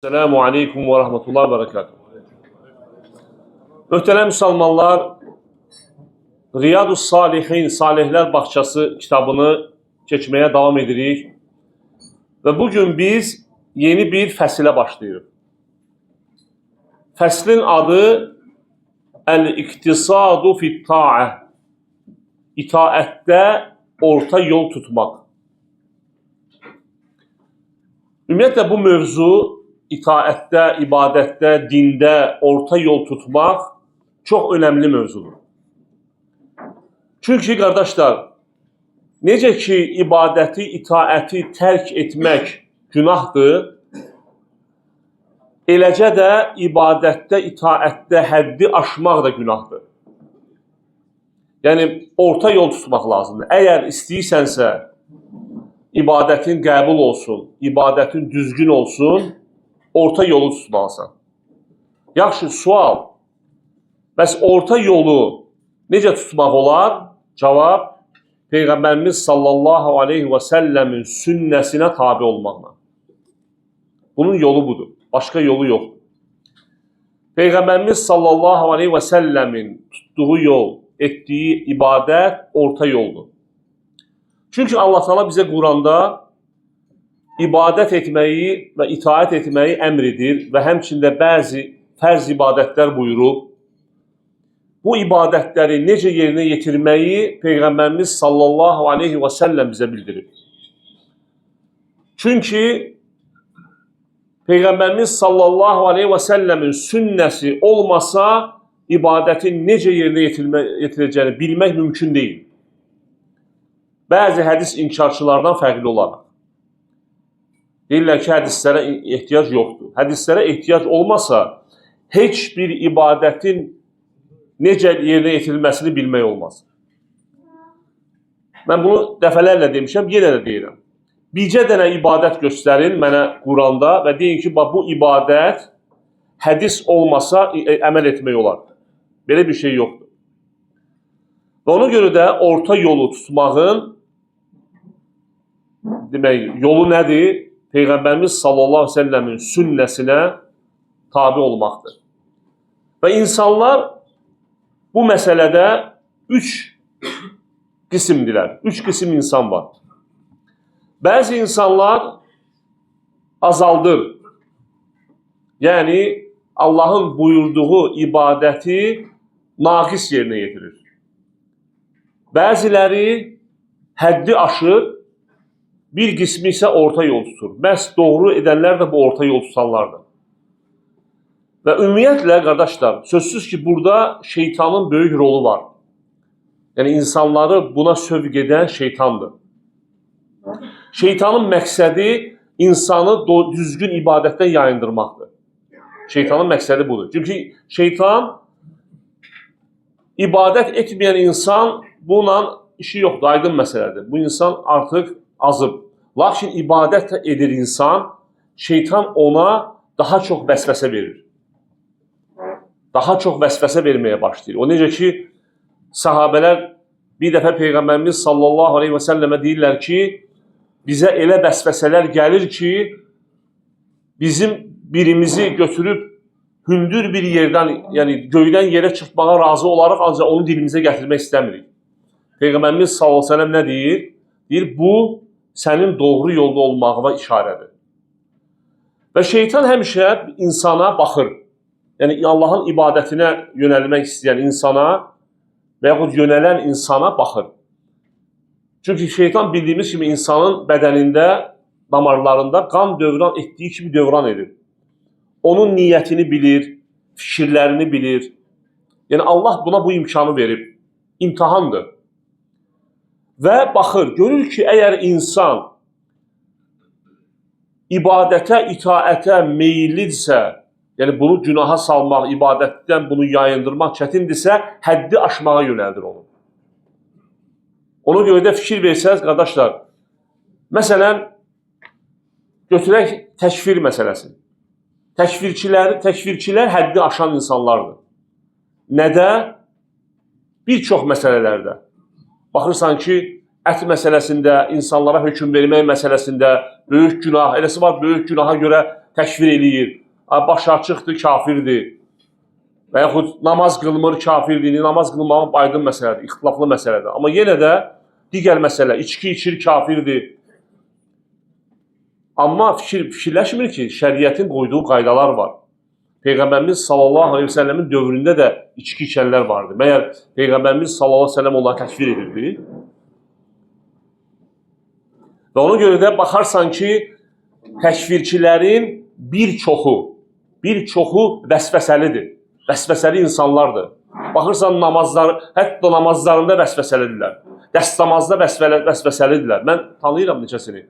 Selamun Aleyküm ve Rahmetullahi ve Berekatuhu. Möhtərəm müsəlmanlar, Riyadus Salihin, Salihlər Bağçası kitabını keçməyə davam edirik. Və bugün biz yeni bir fəsilə başlayırıq. Fəslin adı Əl-İqtisadu fit-Ta'ə, İtaətdə orta yol tutmaq. Ümumiyyətlə bu mövzu itaətdə, ibadətdə, dində orta yol tutmaq çox önəmli mövzudur. Çünki qardaşlar, necə ki ibadəti, itaəti tərk etmək günahdır, eləcə də ibadətdə, itaətdə həddi aşmaq da günahdır. Yəni, orta yol tutmaq lazımdır. Əgər istəyirsənsə, ibadətin qəbul olsun, ibadətin düzgün olsun, orta yolu tutmalısan. Yaxşı, sual. Bəs orta yolu necə tutmaq olar? Cavab, Peyğəmbərimiz sallallahu aleyhi və səlləmin sünnəsinə tabi olmaqla. Bunun yolu budur. Başqa yolu yoxdur. Peyğəmbərimiz sallallahu aleyhi və səlləmin tutduğu yol, etdiyi ibadət orta yoldur. Çünki Allah Teala bizə Quranda ibadət etməyi və itaət etməyi əmr edir və həmçində bəzi fərz ibadətlər buyurub. Bu ibadətləri necə yerinə yetirməyi Peyğəmbərimiz sallallahu aleyhi və səlləm bizə bildirir. Çünki Peyğəmbərimiz sallallahu aleyhi və səlləmin sünnəsi olmasa, ibadətin necə yerinə yetirəcəyini bilmək mümkün deyil. Bəzi hədis inkarçılardan fərqli olaraq. Deyirlər ki, hədislərə ehtiyac yoxdur. Hədislərə ehtiyac olmasa, heç bir ibadətin necə yerinə yetirilməsini bilmək olmaz. Mən bunu dəfələrlə demişəm, yenə də deyirəm. Bircə dənə ibadət göstərin mənə Quranda və deyin ki, bu ibadət hədis olmasa əməl etmək olar. Belə bir şey yoxdur. Və ona görə də orta yolu tutmağın yolu nədir? Peyğəmbərimiz sallallahu aleyhi ve sellemin sünnəsinə tabi olmaqdır. Və insanlar bu məsələdə üç qismdirlər. Üç qism insan var. Bəzi insanlar azaldır. Yəni, Allahın buyurduğu ibadəti naqis yerinə yetirir. Bəziləri həddi aşır, bir qismi isə orta yol tutur. Məhz doğru edənlər də bu orta yol tutanlardır. Və ümumiyyətlə, qardaşlar, sözsüz ki, burada şeytanın böyük rolu var. Yəni, insanları buna sövq edən şeytandır. Şeytanın məqsədi insanı düzgün ibadətdən yayındırmaqdır. Şeytanın məqsədi budur. Çünki şeytan ibadət etməyən insan bununla işi yoxdur, aydın məsələdir. Bu insan artıq azıb. Lakin ibadət edir insan, şeytan ona daha çox vəsvəsə verir. Daha çox vəsvəsə verməyə başlayır. O necə ki, sahabələr bir dəfə Peyğəmbərimiz sallallahu aleyhi və səlləmə deyirlər ki, bizə elə vəsvəsələr gəlir ki, bizim birimizi götürüb hündür bir yerdən, yəni göydən yerə çıxmağa razı olaraq, ancaq onu dilimizə gətirmək istəmirik. Peyğəmbərimiz sallallahu aleyhi və səlləm nə deyir? Deyir, bu sənin doğru yolda olmağına işarədir. Və şeytan həmişə insana baxır. Yəni, Allahın ibadətinə yönəlmək istəyən insana və yaxud yönələn insana baxır. Çünki şeytan bildiyimiz kimi insanın bədənində, damarlarında qan dövran etdiyi kimi dövran edir. Onun niyyətini bilir, fikirlərini bilir. Yəni, Allah buna bu imkanı verib. İmtahandır. Və baxır, görür ki, əgər insan ibadətə, itaətə meyillidirsə, yəni bunu günaha salmaq, ibadətdən bunu yayındırmaq çətindirsə, həddi aşmağa yönəldir onu. Ona görə də fikir versəniz, qardaşlar, məsələn, götürək təkfir məsələsi. Təkfirçilər həddi aşan insanlardır. Nədə? Bir çox məsələlərdə. Baxırsan ki, ət məsələsində, insanlara hökm vermək məsələsində böyük günah, eləsi var böyük günaha görə təkfir eləyir. Başı açıqdır, kafirdir. Və yaxud namaz qılmır, kafirdir. Namaz qılmağın aydın məsələdir, ixtilaflı məsələdir. Amma yenə də digər məsələ, içki içir, kafirdir. Amma fikirləşmir ki, şəriətin qoyduğu qaydalar var. Peyğəmbərimiz sallallahu aleyhi ve sellemin dövründə də içki içənlər vardı. Məyər Peyğəmbərimiz sallallahu aleyhi ve sellem onları təkfir edirdi. Və ona görə də baxarsan ki, təkfirçilərin bir çoxu vəsvəsəlidir. Vəsvəsəli insanlardır. Baxırsan hətta namazlarında vəsvəsəlidirlər. Dəstəmazda vəsvəsəlidirlər. Mən tanıyıram neçəsini.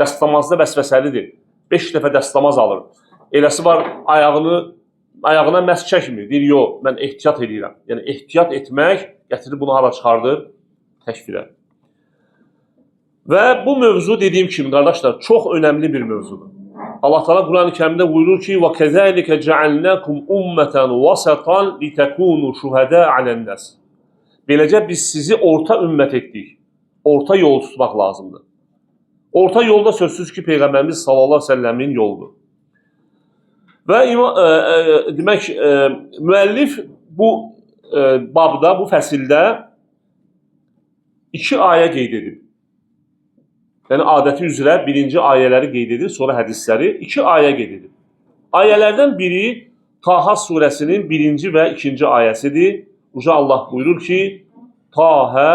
Dəstəmazda vəsvəsəlidir. 5 dəfə dəstəmaz alır. Eləsi var, ayağına məhz çəkmir. Deyir, yox, mən ehtiyat edirəm. Yəni, ehtiyat etmək, gətirir bunu hara çıxardır? Təkfirə. Və bu mövzu dediyim kimi, qardaşlar, çox önəmli bir mövzudur. Allah Teala Quran-ı Kərimdə buyurur ki, وَكَذَٰلِكَ جَعَلْنَاكُمْ أُمَّةً وَسَطًا لِتَكُونُوا شُهَدَاءَ عَلَى النَّاسِ. Beləcə biz sizi orta ümmət etdik. Orta yol tutmaq lazımdır. Orta yolda sözsüz ki, Peyğəmbərimiz sallallahu aleyhi ve sellemin yoldur. Və demək, müəllif bu babda, bu fəsildə 2 ayə qeyd edib. Yəni, adəti üzrə birinci ayələri qeyd edir, sonra hədisləri 2 ayə qeyd edib. Ayələrdən biri Taha surəsinin 1-ci və 2-ci ayəsidir. Uca Allah buyurur ki, Tahə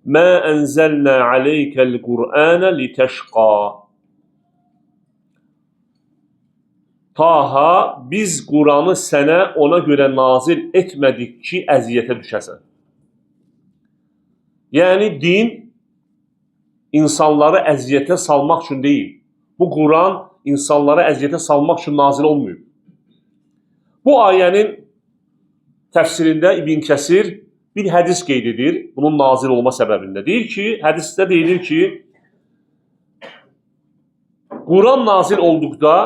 mə ənzəlnə aleykəl Qur'ənə litəşqa. Taha, biz Quranı sənə ona görə nazil etmədik ki, əziyyətə düşəsən. Yəni, din insanları əziyyətə salmaq üçün deyil. Bu Quran insanları əziyyətə salmaq üçün nazil olmayıb. Bu ayənin təfsirində İbn Kəsir bir hədis qeyd edir, bunun nazil olma səbəbində. Deyir ki, hədisdə deyilir ki, Quran nazil olduqda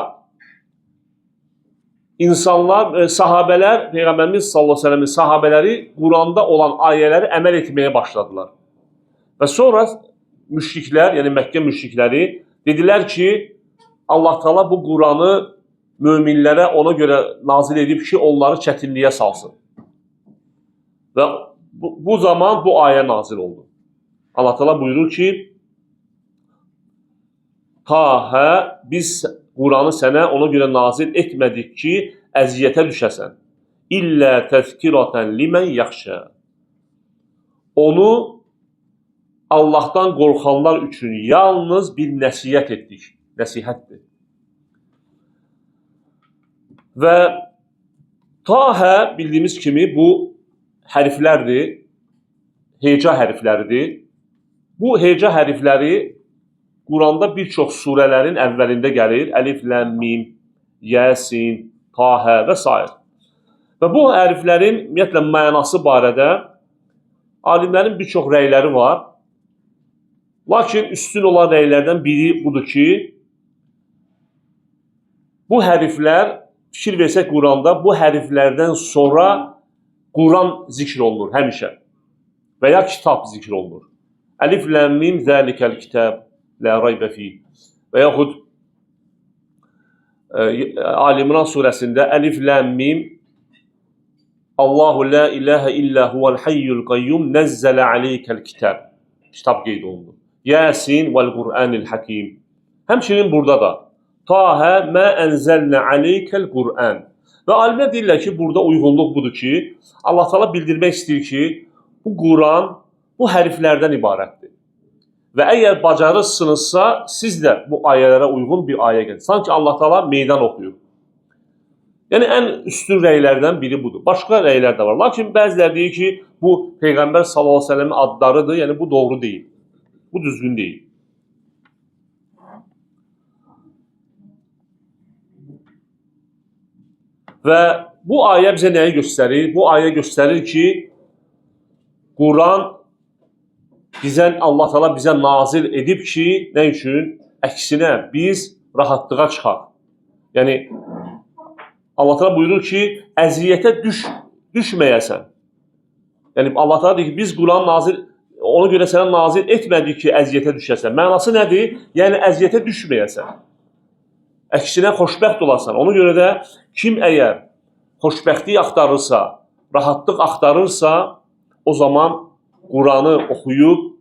insanlar, sahabələr, Peyğəmbərimiz sallallahu aleyhi ve sellemin sahabələri Quranda olan ayələri əməl etməyə başladılar. Və sonra müşriklər, yəni Məkkə müşrikləri dedilər ki, Allah Teala bu Quranı möminlərə ona görə nazil edib ki, onları çətinliyə salsın. Və bu zaman bu ayə nazil oldu. Allah Teala buyurur ki, Tahə, biz Quranı sənə ona görə nazil etmədik ki, əziyyətə düşəsən. İllə təzkirətən limən yaxşə. Onu Allahdan qorxanlar üçün yalnız bir nəsihət etdik. Nəsihətdir. Və Tahə bildiyimiz kimi bu hərflərdir, heca hərfləridir. Bu heca hərfləri Quranda bir çox surələrin əvvəlində gəlir. Əlif, ləm, mim, Yasin, Tahə və s. Və bu hərflərin ümumiyyətlə mənası barədə alimlərin bir çox rəyləri var. Lakin üstün olan rəylərdən biri budur ki, bu hərflər, fikir versək Quranda, bu hərflərdən sonra Quran zikr olunur həmişə və ya kitab zikr olunur. Əlif, ləm, mim, zəlikəl kitab, lə raybə fi. Və yaxud Ali İmran surəsində Əlif, ləm, mim, Allahu la ilahə illə huvəl hayyul qayyum nəzzələ aleykəl kitab. Kitab qeyd olunur. Yasin vəl Qur'anil hakim. Həmçinin burada da Tahə mə ənzəlnə aleykəl Qur'an. Və alimlər deyirlər ki, burada uyğunluq budur ki, Allah Teala bildirmək istəyir ki, bu Quran bu hərflərdən ibarətdir. Və əgər bacarırsınızsa, siz də bu ayələrə uyğun bir ayə gəlir. Sanki Allah Teala meydan oxuyur. Yəni, ən üstün rəylərdən biri budur. Başqa rəylər də var. Lakin bəziləri deyir ki, bu Peyğəmbər sallallahu aleyhi ve sellemin adlarıdır. Yəni, bu doğru deyil. Bu düzgün deyil. Və bu ayə bizə nəyi göstərir? Bu ayə göstərir ki, Quran Allah Teala bizə nazil edib ki, nə üçün? Əksinə, biz rahatlığa çıxaq. Yəni, Allah Teala buyurur ki, əziyyətə düşməyəsən. Yəni, Allah Teala deyir ki, biz Quran ona görə sənə nazil etmədik ki, əziyyətə düşəsən. Mənası nədir? Yəni, əziyyətə düşməyəsən. əksinə xoşbəxt olasan. Ona görə də kim əgər xoşbəxtlik axtarırsa, rahatlıq axtarırsa, o zaman Quranı oxuyub,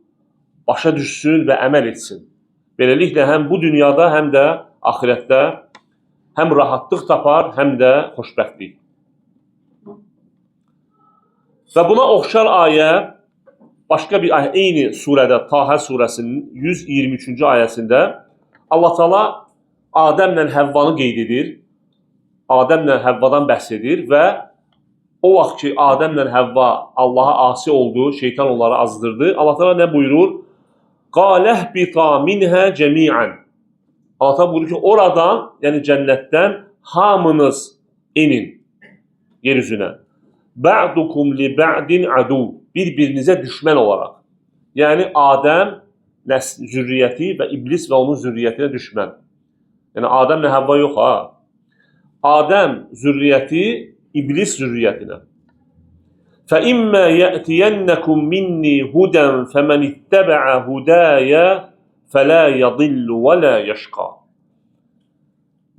başa düşsün və əməl etsin. Beləliklə, həm bu dünyada, həm də axirətdə həm rahatlıq tapar, həm də xoşbəxtlik. Və buna oxşar ayə, başqa bir ayə, eyni surədə, Tahə surəsinin 123-cü ayəsində Allah Teala Adəmlə Həvvanı qeyd edir, Adəmlə Həvvadan bəhs edir və o vaxt ki, Adəmlə Həvva Allaha asi oldu, şeytan onları azdırdı, Allah Teala nə buyurur? Qaləhbita minhə cəmiən. Allah Teala buyurur ki, oradan, yəni cənnətdən hamınız inin yer üzünə. Ba'dukum li ba'din adu. Bir-birinizə düşmən olaraq. Yəni Adəm zürriyyəti və iblis və onun zürriyyətinə düşmən. Yəni Adəmlə Həvva yox ha. Adəm zürriyyəti iblis zürriyyətinə. فَإِمَّا يَأْتِيَنَّكُمْ مِنِّي هُدًى فَمَنِ اتَّبَعَ هُدَايَ فَلَا يَضِلُّ وَلَا يَشْقَى.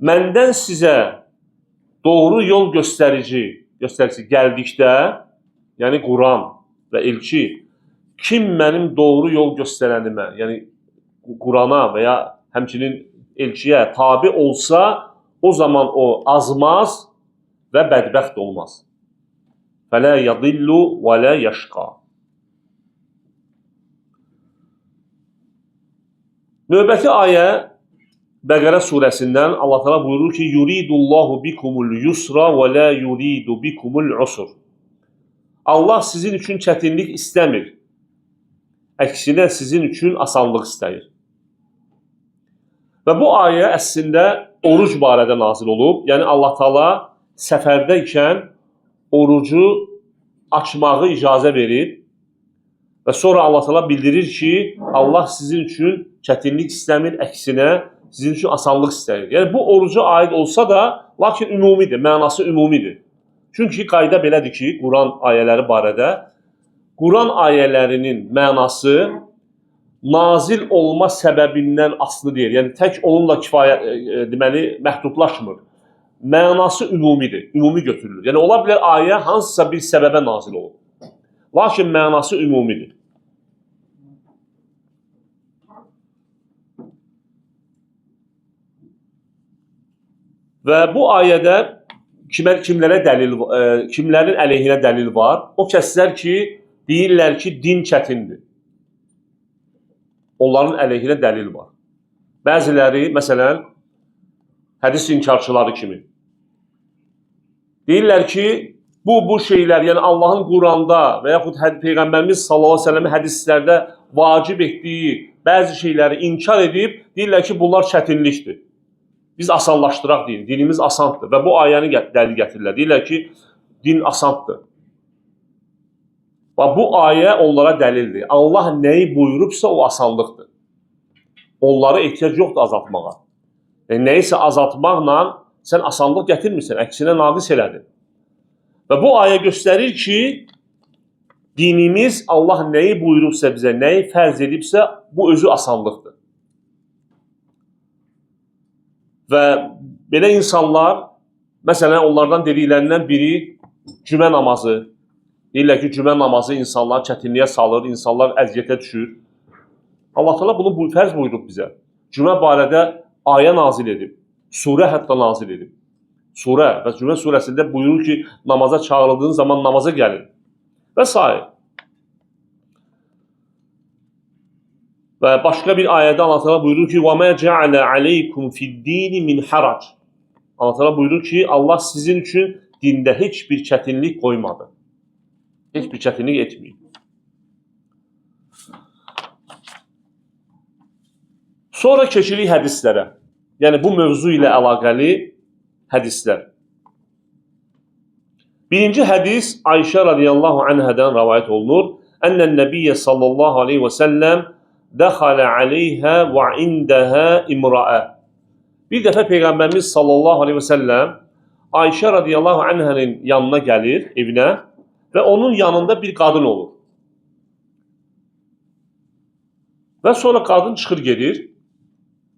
Məndən sizə doğru yol göstərici gəldikdə, yəni Quran və elçi, kim mənim doğru yol göstərənimə, yəni Qurana və ya həmçinin elçiyə tabi olsa, o zaman o azmaz və bədbəxt olmaz. Fələ yadillu və lə yəşqa. Növbəti ayə Bəqərə surəsindən Allah Teala buyurur ki, yuridullahu bikumul yusra və la yuridu bikumul usr. Allah sizin üçün çətinlik istəmir. Əksinə sizin üçün asanlıq istəyir. Və bu ayə əslində oruc barədə nazil olub. Yəni Allah Teala səfərdə ikən orucu açmağı icazə verir və sonra Allah Teala bildirir ki, Allah sizin üçün çətinlik istəmir, əksinə sizin üçün asanlıq istəyir. Yəni bu oruca aid olsa da, lakin ümumidir, mənası ümumidir. Çünki qayda belədir ki, Quran ayələri barədə, Quran ayələrinin mənası nazil olma səbəbindən asılı deyil. Yəni tək onunla deməli məhdudlaşmır. Mənası ümumidir, ümumi götürülür. Yəni ola bilər ayə hansısa bir səbəbə nazil olur. Lakin mənası ümumidir. Və bu ayədə kimlərin əleyhinə dəlil var? O kəslər ki, deyirlər ki, din çətindir. Onların əleyhinə dəlil var. Bəziləri, məsələn, hədis inkarçıları kimi. Deyirlər ki, bu şeylər, yəni Allahın Quranda və yaxud Peyğəmbərimiz sallallahu əleyhi və səlləm hədislərdə vacib etdiyi bəzi şeyləri inkar edib, deyirlər ki, bunlar çətinlikdir. Biz asanlaşdıraq deyin, dinimiz asandır və bu ayəni dəlil gətirirlər. Deyirlər ki, din asandır. Və bu ayə onlara dəlildir. Allah nəyi buyurubsa o asanlıqdır. Onlara ehtiyac yoxdur azaltmağa. Nəyisə azaltmaqla sən asanlıq gətirmirsən, əksinə naqis elədin. Və bu ayə göstərir ki, dinimiz Allah nəyi buyurubsa bizə, nəyi fərz edibsə, bu özü asanlıqdır. Və belə insanlar, məsələn, onlardan dediklərindən biri cümə namazı. Deyirlər ki, cümə namazı insanlar çətinliyə salır, insanlar əziyyətə düşür. Allah Teala bunu fərz buyurub bizə. Cümə barədə ayə nazil edib, surə hətta nazil edib. Surə və Cümə surəsində buyurur ki, namaza çağrıldığın zaman namaza gəlin və s. Və başqa bir ayədə Allah Teala buyurur ki, وَمَا جَعَلَ عَلَيْكُمْ فِي الدِّينِ مِنْ حَرَجٍ. Allah Teala buyurur ki, Allah sizin üçün dində heç bir çətinlik qoymadı. Heç bir çətinlik etməyib. Sonra keçirik hədislərə. Yəni bu mövzu ilə əlaqəli hədislər. Birinci hədis Ayşə radiyallahu anhadan rəvayət olunur. Ənnən Nəbiyyə sallallahu aleyhi və səlləm dəxalə aleyhə və indəhə imrəə. Bir dəfə Peyğəmbərimiz sallallahu aleyhi və səlləm Ayşə radiyallahu anhənin yanına gəlir, evinə və onun yanında bir qadın olur. Və sonra qadın çıxır gedir.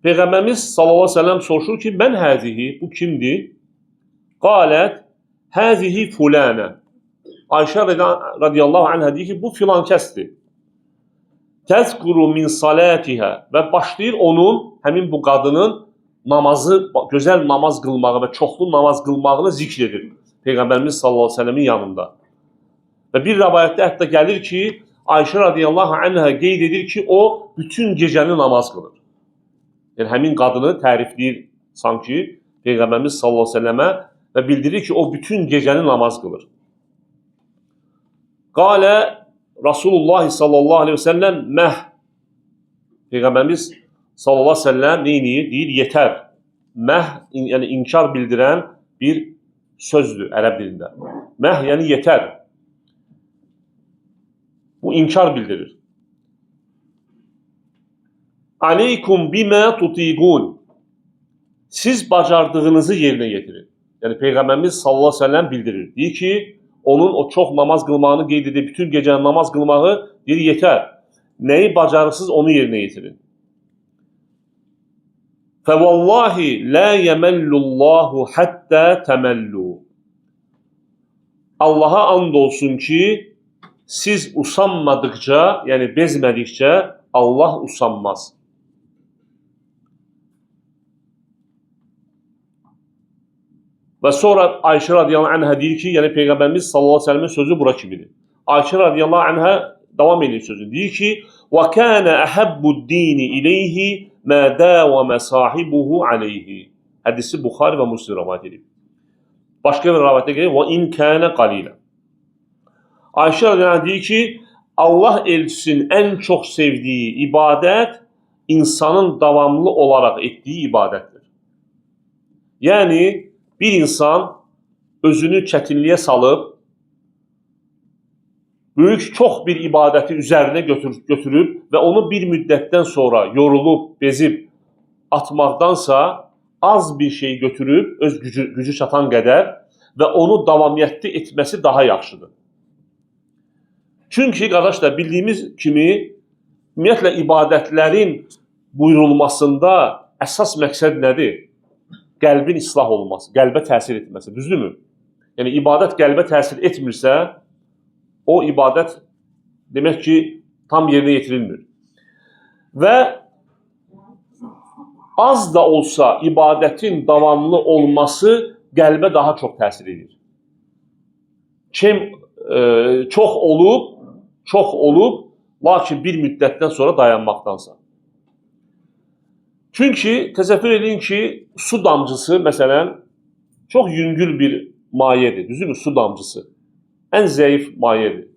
Peyğəmbərimiz sallallahu əleyhi və səlləm soruşur ki, "Mən həzihi, bu kimdir?" Qalət, "Həzihi fulanə." Ayşə radiyallahu anhə deyir ki, bu filan kəsdir. Təzkuru min salatihə və başlayır onun, həmin bu qadının namazı, gözəl namaz qılmağı və çoxlu namaz qılmağını zikr edir Peyğəmbərimiz sallallahu əleyhi və səlləmin yanında. Və bir rivayətdə hətta gəlir ki, Ayşə radiyallahu anhə qeyd edir ki, o bütün gecəni namaz qılır. Yəni həmin qadını tərifləyir sanki Peyğəmbərimiz sallallahu əleyhi və səlləmə və bildirir ki, o bütün gecəni namaz qılır. Qalə Rasulullah sallallahu aleyhi ve sellem məh. Peyğəmbərimiz sallallahu aleyhi ve sellem neyini? Deyir, yetər. Məh, yəni inkar bildirən bir sözdür ərəb dilində. Məh, yəni yetər. Bu inkar bildirir. Aleykum bimə tutiqun. Siz bacardığınızı yerinə getirin. Yəni Peyğəmbərimiz sallallahu aleyhi ve sellem bildirir. Deyir ki, onun o çox namaz qılmağını qeyd edib, bütün gecəni namaz qılmağı deyir, yetər. Nəyi bacarırsınız, onu yerinə yetirin. Fəvallahi la yemellullahu hatta temellu. Allaha and olsun ki, siz usanmadıkça, yəni bezmədikcə Allah usanmaz. Və sonra Ayşə radiyallahu anhə deyir ki, yəni Peyğəmbərimiz sallallahu aleyhi ve sellemin sözü bura kimidir. Ayşə radiyallahu anhə davam edir sözü. Deyir ki, وَكَانَ أَحَبُّ الدِّينِ إِلَيْهِ مَا دَاوَمَ صَاحِبُهُ عَلَيْهِ. Hədisi Buxari və Müslim rivayət edir. Başqa bir rivayətdə gəlir, وَاِنْ كَانَ قَلِيلًا. Ayşə radiyallahu anhə deyir ki, Allah elçisinin ən çox sevdiyi ibadət insanın davamlı olaraq etdiyi ibadətdir. Yəni, bir insan özünü çətinliyə salıb, böyük çox bir ibadəti üzərinə götürüb və onu bir müddətdən sonra yorulub, bezib atmaqdansa az bir şey götürüb, öz gücü çatan qədər və onu davamiyyətli etməsi daha yaxşıdır. Çünki, qardaşlar, bildiyimiz kimi, ümumiyyətlə, ibadətlərin buyurulmasında əsas məqsəd nədir? Qəlbin islah olması, qəlbə təsir etməsi, düzdürmü? Yəni, ibadət qəlbə təsir etmirsə, o ibadət demək ki, tam yerinə yetirilmir. Və az da olsa ibadətin davamlı olması qəlbə daha çox təsir edir. Çox olub, lakin bir müddətdən sonra dayanmaqdansa. Çünki təsəvvür edin ki, su damcısı, məsələn, çox yüngül bir mayedir, düzdürmü? Su damcısı. Ən zəif mayedir.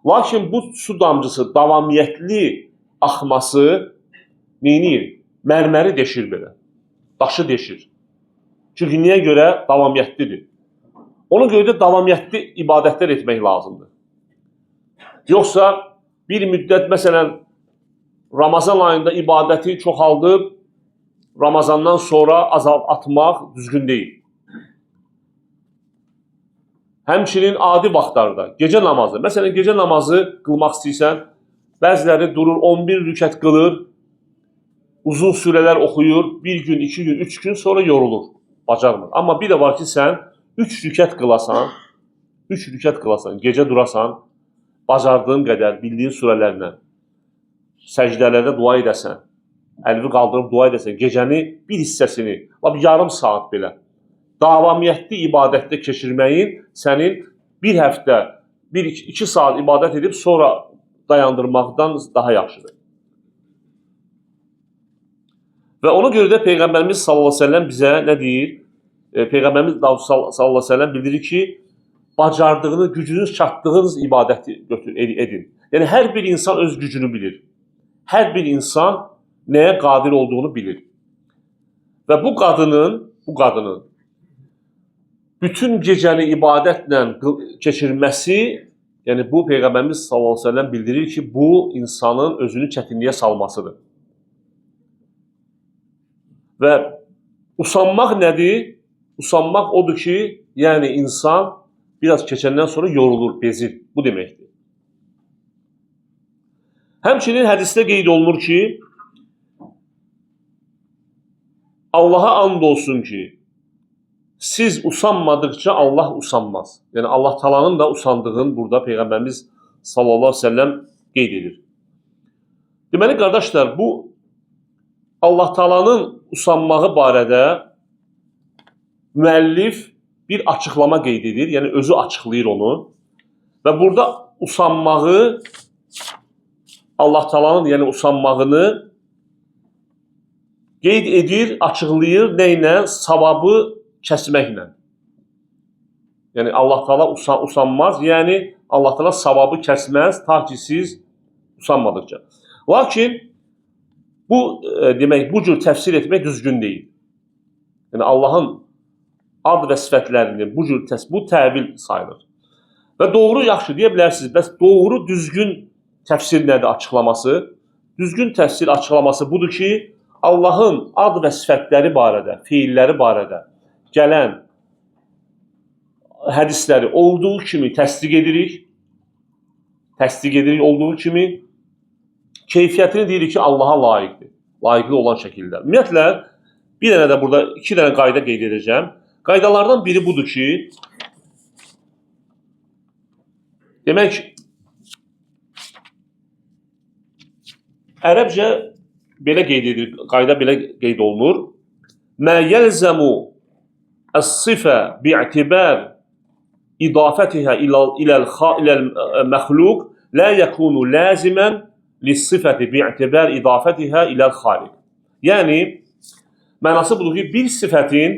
Lakin bu su damcısı davamiyyətli axması neyinir? Mərməri deşir belə. Daşı deşir. Çünki niyə görə? Davamiyyətlidir. Ona görə də davamiyyətli ibadətlər etmək lazımdır. Yoxsa bir müddət, məsələn, Ramazan ayında ibadəti çoxaldıb, Ramazandan sonra azalıb atmaq düzgün deyil. Həmçinin adi vaxtlarda, gecə namazı, məsələn, gecə namazı qılmaq istəyirsən, bəziləri durur, 11 rükət qılır, uzun surələr oxuyur, 1 gün, 2 gün, 3 gün sonra yorulur, bacarmır. Amma bir də var ki, sən 3 rükət qılasan, gecə durasan, bacardığın qədər, bildiyin surələrlə, səcdələrdə dua edəsən, əlvi qaldırıb dua edəsən, gecəni bir hissəsini, yarım saat belə, davamiyyətli ibadətdə keçirməyin sənin bir həftə, 1-2 saat ibadət edib sonra dayandırmaqdan daha yaxşıdır. Və ona görə də Peyğəmbərimiz sallallahu aleyhi ve sellem bizə nə deyir? Peyğəmbərimiz sallallahu aleyhi ve sellem bildirir ki, bacardığını, gücünüz çatdığınız ibadəti edin. Yəni, hər bir insan öz gücünü bilir. Hər bir insan nəyə qadir olduğunu bilir. Və bu qadının bütün gecəni ibadətlə keçirməsi, yəni bu Peyğəmbərimiz sallallahu aleyhi ve sellem bildirir ki, bu insanın özünü çətinliyə salmasıdır. Və usanmaq nədir? Usanmaq odur ki, yəni insan biraz keçəndən sonra yorulur, bezir. Bu deməkdir. Həmçinin hədisdə qeyd olunur ki, Allaha and olsun ki, siz usanmadıkça Allah usanmaz. Yəni Allah Taala'nın da usandığını burada Peyğəmbərimiz sallallahu aleyhi ve sellem qeyd edir. Deməli qardaşlar, bu Allah Taala'nın usanmağı barədə müəllif bir açıqlama qeyd edir. Yəni özü açıqlayır onu. Və burada usanmağı, Allah Taala'nın yəni usanmağını qeyd edir, açıqlayır nə ilə? Savabı kəsməklə. Yəni Allah Taala usanmaz, yəni Allah Taala savabı kəsməz ta ki siz usanmadıkça. Lakin bu demək bu cür təfsir etmək düzgün deyil. Yəni Allahın ad və sifətlərini bu cür bu təvil sayılır. Və doğru yaxşı deyə bilərsiniz. Bəs doğru düzgün təfsir nədir açıqlaması? Düzgün təfsir açıqlaması budur ki, Allahın ad və sifətləri barədə, feilləri barədə gələn hədisləri olduğu kimi təsdiq edirik. Təsdiq edirik olduğu kimi. Keyfiyyətini deyirik ki, Allaha layiqdir. Layiqli olan şəkildə. Ümumiyyətlə, bir dənə də burada 2 dənə qayda qeyd edəcəm. Qaydalardan biri budur ki, demək, ərəbcə belə qeyd edilir, qayda belə qeyd olunur. Mə yəlzəmu əs-sifə bi'tibər idafətihə iləl-məxluq lə yəkunu ləzimən lis-sifəti bi'tibər idafətihə iləl-xaliq. Yəni, mənası budur ki, bir sifətin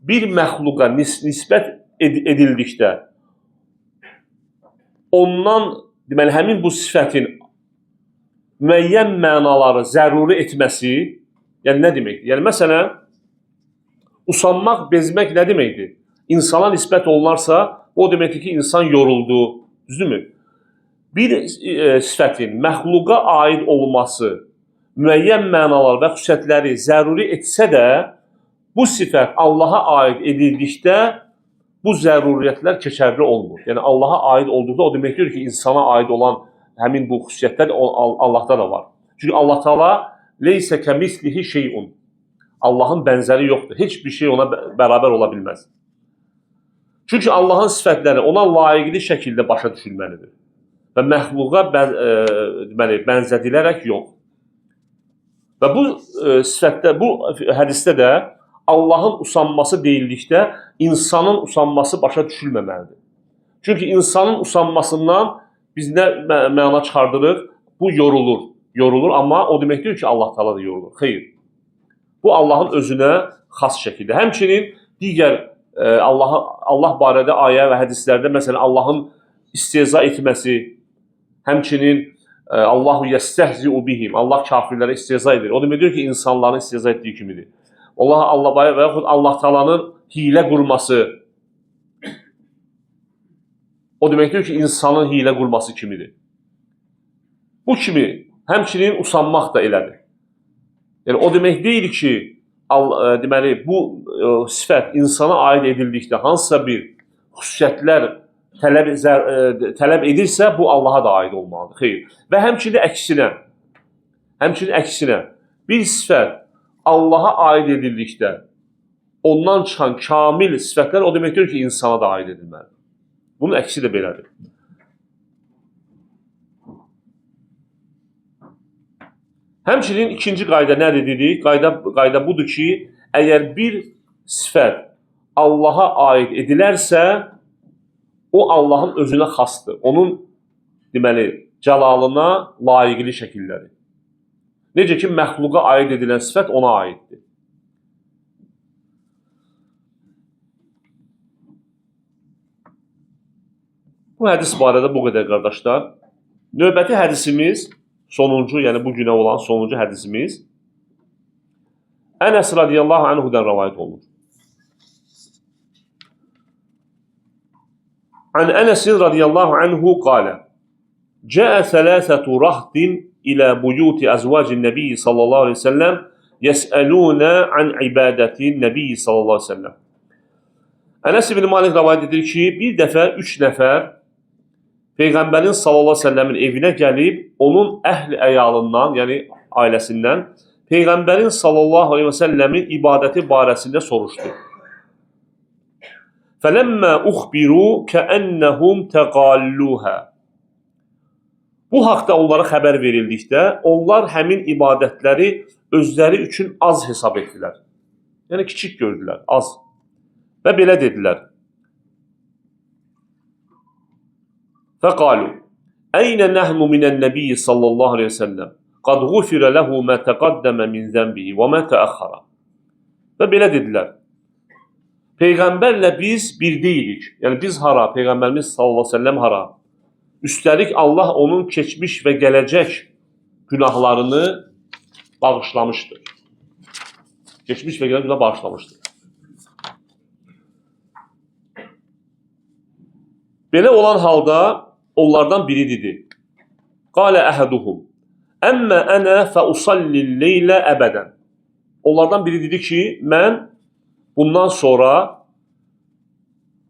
bir məxluqa nisbət edildikdə ondan, deməli, həmin bu sifətin müəyyən mənaları zəruri etməsi, yəni nə deməkdir? Yəni, məsələn, usanmaq, bezmək nə deməkdir? İnsana nisbət olunarsa, o deməkdir ki, insan yoruldu, düzdürmü? Bir sifətin məxluqa aid olması, müəyyən mənalar və xüsusiyyətləri zəruri etsə də, bu sifət Allaha aid edildikdə bu zəruriyyətlər keçərli olmur. Yəni, Allaha aid olduqda o deməkdir ki, insana aid olan həmin bu xüsusiyyətlər Allahda da var. Çünki Allah Taala leysə kəmislihi şeyun. Allahın bənzəri yoxdur. Heç bir şey ona bərabər ola bilməz. Çünki Allahın sifətləri ona layiqli şəkildə başa düşülməlidir. Və məxluqa bənzədilərək yox. Və bu sifətdə, bu hədisdə də Allahın usanması deyildikdə insanın usanması başa düşülməməlidir. Çünki insanın usanmasından biz nə məna çıxardırıq? Bu yorulur. Yorulur, amma o demək deyil ki, Allah Taala da yorulur. Xeyr. Bu Allahın özünə xas şəkildə. Həmçinin digər Allah barədə ayə və hədislərdə, məsələn, Allahın istehza etməsi, həmçinin Allahu yəstəhzi'u bihim. Allah kafirlərə istehza edir. O demək deyil ki, insanların istehza etdiyi kimidir. Allah və yaxud Allah Taala'nın hilə qurması, o deməkdir ki, insanın hilə qurması kimidir. Bu kimi, həmçinin usanmaq da elədir. Yəni, o demək deyil ki, deməli, bu sifət insana aid edildikdə hansısa bir xüsusiyyətlər tələb edirsə, bu Allaha da aid olmalıdır. Xeyr. Və həmçinin əksinə, bir sifət Allaha aid edildikdə ondan çıxan kamil sifətlər o deməkdir ki, insana da aid edilməlidir. Bunun əksi də belədir. Həmçinin ikinci qayda nədir dedik? Qayda budur ki, əgər bir sifət Allaha aid edilərsə, o Allahın özünə xasdır. Onun, deməli, cəlalına layiqli şəkillədir. Necə ki, məxluqa aid edilən sifət ona aiddir. Bu hədis barədə bu qədər, qardaşlar. Növbəti hədisimiz, sonuncu, yəni bu günə olan sonuncu hədisimiz Ənəs radiyallahu anhudan rəvayət olunur. An Ənəsin radiyallahu anhu qalə Cəə thələthətu rahdin ilə buyuti əzvacin nəbiyyi sallallahu aleyhi ve sellem yəsəlunə an ibadətin nəbiyyi sallallahu aleyhi ve sellem. Ənəs ibn Malik rəvayət edir ki, bir dəfə 3 nəfər Peyğəmbərin sallallahu aleyhi ve sellemin evinə gəlib, onun əhl-i əyalından, yəni ailəsindən Peyğəmbərin sallallahu aleyhi və səlləmin ibadəti barəsində soruşdu. Fələmmə uxbiru kəənnəhum təqalluhə. Bu haqda onlara xəbər verildikdə, onlar həmin ibadətləri özləri üçün az hesab etdilər. Yəni, kiçik gördülər, az. Və belə dedilər. Fəqalu, əynə nəhnu minən nəbiyyi sallallahu aleyhi və səlləm, qadğufirə ləhu mə təqaddəmə min zənbihi və mə təəxxara. Və belə dedilər. Peyğəmbərlə biz bir deyilik. Yəni, biz hara? Peyğəmbərimiz sallallahu aleyhi və səlləm hara? Üstəlik Allah onun keçmiş və gələcək günahlarını bağışlamışdır. Keçmiş və gələcək günah bağışlamışdır. Belə olan halda onlardan biri dedi. Qalə əhəduhum. Əmmə ənə fəusallil leylə əbədən. Onlardan biri dedi ki, mən bundan sonra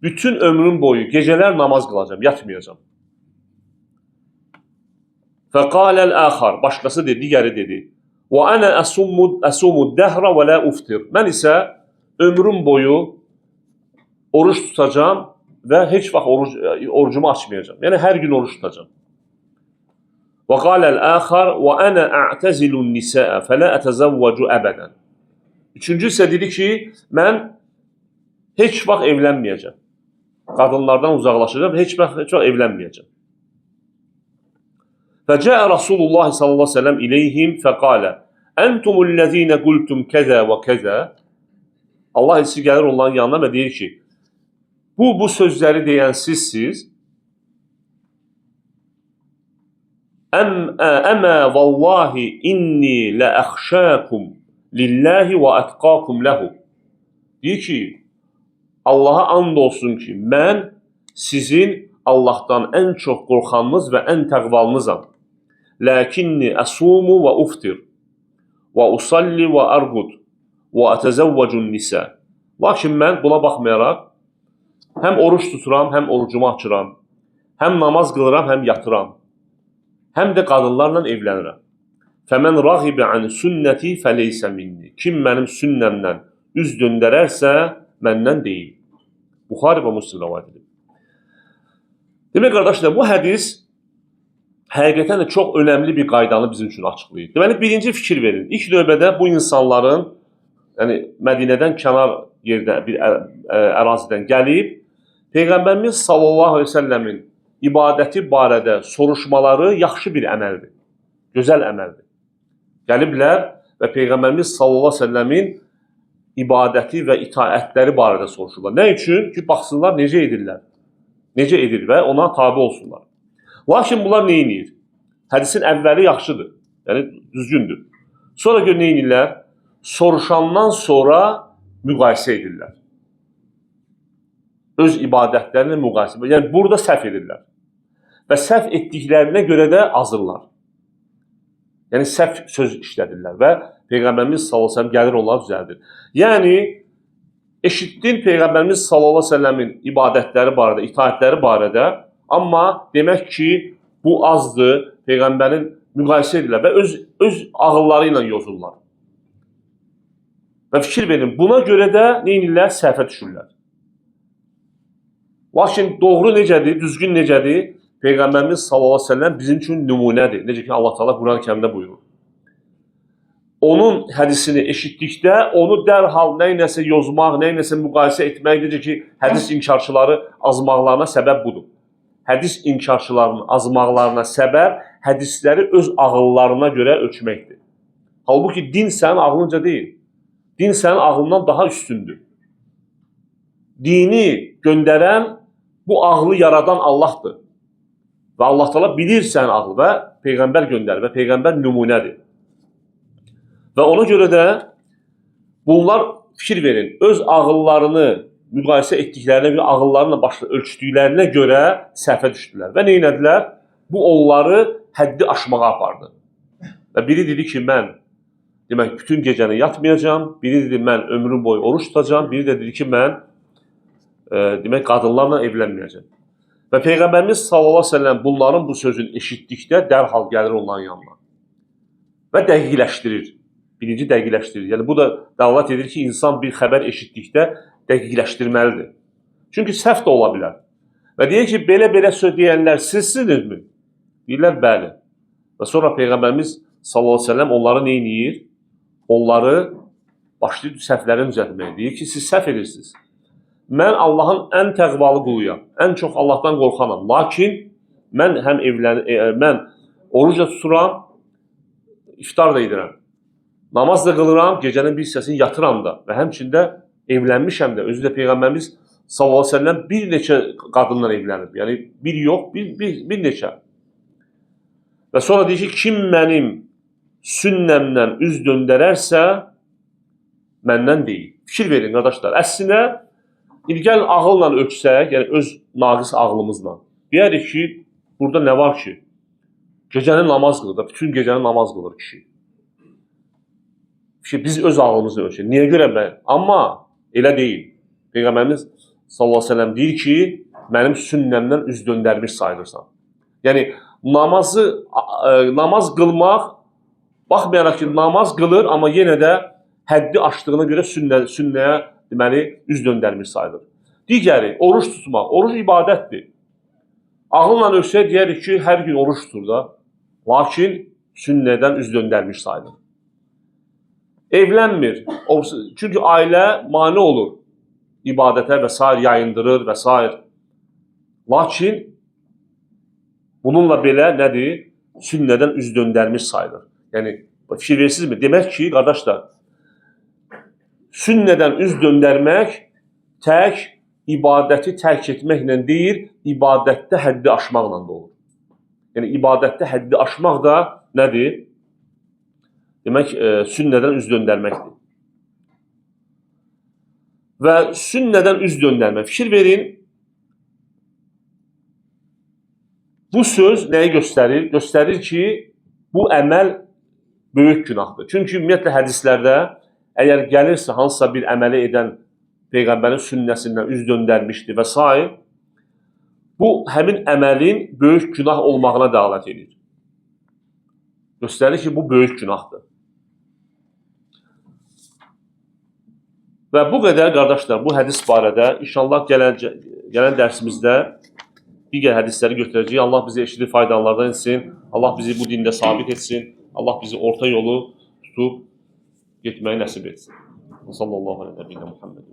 bütün ömrüm boyu gecələr namaz qılacağım, yatmayacağım. Fəqaləl əxar. Başqası dedi, digəri dedi. Və ənə əsumud dəhrə və lə uftir. Mən isə ömrüm boyu oruç tutacağım və heç vaxt orucumu açmayacağım. Yəni, hər gün oruç tutacağım. Və qaləl əxar və ənə ə'təzilun nisəə fələ ətəzəvvəcu əbədən. Üçüncü isə dedi ki, mən heç vaxt evlənməyəcəm. Qadınlardan uzaqlaşacağım və heç vaxt evlənməyəcəm. Fəcəə Rasulullah sallallahu aleyhi ve sellem ileyhim fəqalə Əntumul-ləzīnə qultum kəzə və kəzə. Allah elçisi gəlir onların yanına və deyir ki, bu sözləri deyən sizsiz. Əmə vallahi inni ləəxşəkum lillahi və ətqakum ləhu. Deyir ki, Allaha and olsun ki, mən sizin Allahdan ən çox qorxanınız və ən təqvalınızam. Lakinni əsumu və uftir və usalli və arqud və ətəzəvvəcun nisə. Lakin mən buna baxmayaraq, həm oruç tuturam, həm orucumu açıram, həm namaz qılıram, həm yatıram, həm də qadınlarla evlənirəm. Fəmən rəğibə ən sünnəti fəleysə minni. Kim mənim sünnəmdən üz döndərərsə, məndən deyil. Buxari və Müslim rəvayət edir. Demək, qardaşlar, bu hədis həqiqətən də çox önəmli bir qaydanı bizim üçün açıqlayır. Deməli, birinci fikir verin. İlk növbədə bu insanların, yəni Mədinədən kənar yerdə, bir ərazidən gəlib, Peyğəmbərimiz sallallahu aleyhi ve səlləmin ibadəti barədə soruşmaları yaxşı bir əməldir, gözəl əməldir. Gəliblər və Peyğəmbərimiz sallallahu aleyhi ve səlləmin ibadəti və itaətləri barədə soruşurlar. Nə üçün? Ki, baxsınlar necə edirlər, necə edir və ona tabi olsunlar. Lakin bunlar nə edir? Hədisin əvvəli yaxşıdır, yəni düzgündür. Sonra gör nə edirlər? Soruşandan sonra müqayisə edirlər. Öz ibadətlərini müqayisə edirlər. Yəni, burada səhv edirlər. Və səhv etdiklərinə görə də azırlar. Yəni, səhv söz işlədirlər və Peyğəmbərimiz sallallahu aleyhi ve sellem gəlir onları düzəldir. Yəni, eşitdin Peyğəmbərimiz sallallahu aleyhi ve sellemin ibadətləri barədə, itaətləri barədə, amma demək ki, bu azdır, Peyğəmbərin müqayisə edirlər və öz ağılları ilə yozurlar. Və fikir verin, buna görə də nə edirlər? Səhvə düşürlər. Lakin doğru necədir, düzgün necədir? Peyğəmbərimiz sallallahu aleyhi ve sellem bizim üçün nümunədir. Necə ki, Allah Teala Quran-ı Kərimdə buyurur. Onun hədisini eşitdikdə, onu dərhal nəynəsə yozmaq, nəynəsə müqayisə etmək, necə ki, hədis inkarçıları azmaqlarına səbəb budur. Hədis inkarçılarının azmaqlarına səbəb hədisləri öz ağıllarına görə ölçməkdir. Halbuki din sənin ağlınca deyil. Din sənin ağlından daha üstündür. Dini göndərən bu ağlı yaradan Allahdır. Və Allah Teala bilir sənin ağlı və Peyğəmbər göndərir və Peyğəmbər nümunədir. Və ona görə də bunlar fikir verin, öz ağıllarını müqayisə etdiklərinə görə, ağıllarına başla ölçdüklərinə görə səhvə düşdülər. Və nə etdilər? Bu onları həddi aşmağa apardı. Və biri dedi ki, mən demək, bütün gecəni yatmayacağım, biri dedi, mən ömrüm boyu oruç tutacağım, biri də dedi ki, mən demək, qadınlarla evlənməyəcəm. Və Peyğəmbərimiz sallallahu aleyhi ve sellem bunların bu sözünü eşitdikdə dərhal gəlir onların yanına və dəqiqləşdirir. Birinci dəqiqləşdirir. Yəni bu da dəlalət edir ki, insan bir xəbər eşitdikdə dəqiqləşdirməlidir. Çünki səhv də ola bilər. Və deyir ki, belə-belə söz deyənlər sizsinizmi? Deyirlər, bəli. Və sonra Peyğəmbərimiz sallallahu əleyhi və səlləm onları nə edir? Onları başlayır səhvlərini düzəltməyə. Deyir ki, siz səhv edirsiniz. Mən Allahın ən təqvalı quluyam. Ən çox Allahdan qorxanam. Lakin mən mən oruc da tuturam, iftar da edirəm. Namaz da qılıram, gecənin bir hissəsini yatıram da və həmçində evlənmişəm də. Özü də Peyğəmbərimiz sallallahu əleyhi və səlləm bir neçə qadınla evlənib. Yəni bir yox, bir neçə. Və sonra deyir ki, kim mənim sünnəmdən üz döndərərsə məndən deyil. Fikir verin qardaşlar. Əslində gəlin ağılla ölçsək, yəni öz naqis ağlımızla. Deyərik ki, burada nə var ki? Gecəni namaz qılır da, bütün gecəni namaz qılır kişi. Biz öz ağlımızla ölçək. Niyə görə mən? Amma elə deyil. Peyğəmbərimiz sallallahu əleyhi və səlləm deyir ki, mənim sünnəmdən üz döndərmiş sayılırsan. Yəni namaz qılmaq, baxmayaraq ki, namaz qılır, amma yenə də həddi aşdığına görə sünnəyə deməli üz döndərmiş sayılır. Digəri oruç tutmaq. Oruç ibadətdir. Ağılla ölçsək deyərik ki, hər gün oruç tutur da, lakin sünnədən üz döndərmiş sayılır. Evlənmir. Çünki ailə mane olur. İbadətə və s. yayındırır və s. Lakin bununla belə nədir? Sünnədən üz döndərmiş sayılır. Yəni, fikir verirsinizmi? Demək ki, qardaşlar, sünnədən üz döndərmək tək ibadəti tərk etməklə deyil, ibadətdə həddi aşmaqla da olur. Yəni, ibadətdə həddi aşmaq da nədir? Demək, sünnədən üz döndərməkdir. Və sünnədən üz döndərmək. Fikir verin, bu söz nəyi göstərir? Göstərir ki, bu əməl böyük günahdır. Çünki ümumiyyətlə hədislərdə əgər gəlirsə hansısa bir əməli edən Peyğəmbərin sünnəsindən üz döndərmişdir və s. bu həmin əməlin böyük günah olmağına dəlalət edir. Göstərir ki, bu böyük günahdır. Və bu qədər qardaşlar, bu hədis barədə inşallah gələn dərsimizdə digər hədisləri götürəcəyik. Allah bizi eşidib faydalardan etsin. Allah bizi bu dində sabit etsin. Allah bizi orta yolu tutub getməyi nəsib etsin. Sallallahu aleyhi və səlləm Muhammed.